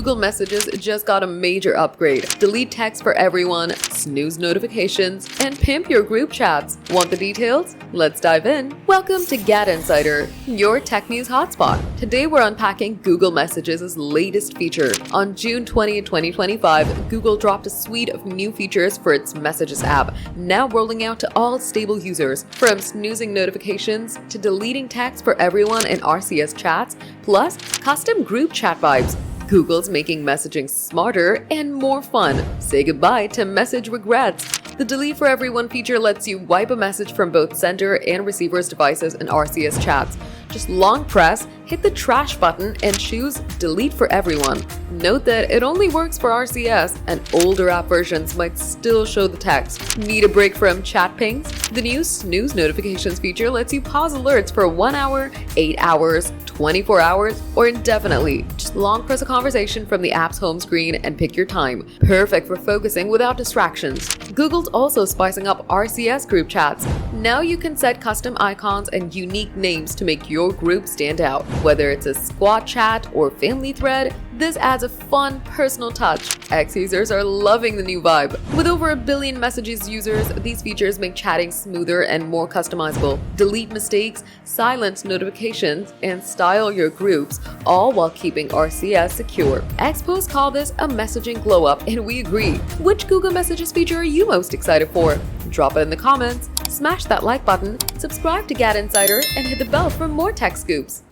Google Messages just got a major upgrade. Delete text for everyone, snooze notifications, and pimp your group chats. Want the details? Let's dive in. Welcome to GadInsider, your tech news hotspot. Today we're unpacking Google Messages' latest feature. On June 20, 2025, Google dropped a suite of new features for its Messages app, now rolling out to all stable users, from snoozing notifications to deleting text for everyone in RCS chats, plus custom group chat vibes. Google's making messaging smarter and more fun. Say goodbye to message regrets. The Delete for Everyone feature lets you wipe a message from both sender and receiver's devices in RCS chats. Just long press, hit the trash button, and choose Delete for Everyone. Note that it only works for RCS, and older app versions might still show the text. Need a break from chat pings? The new snooze notifications feature lets you pause alerts for 1 hour, 8 hours, 24 hours, or indefinitely. Just long press a conversation from the app's home screen and pick your time. Perfect for focusing without distractions. Google's also spicing up RCS group chats. Now you can set custom icons and unique names to make your group stand out. Whether it's a squad chat or family thread, this adds a fun, personal touch. X users are loving the new vibe. With over 1 billion messages users, these features make chatting smoother and more customizable. Delete mistakes, silence notifications, and style your groups, all while keeping RCS secure. Expos call this a messaging glow-up, and we agree. Which Google Messages feature are you most excited for? Drop it in the comments, smash that like button, subscribe to GadInsider, and hit the bell for more tech scoops.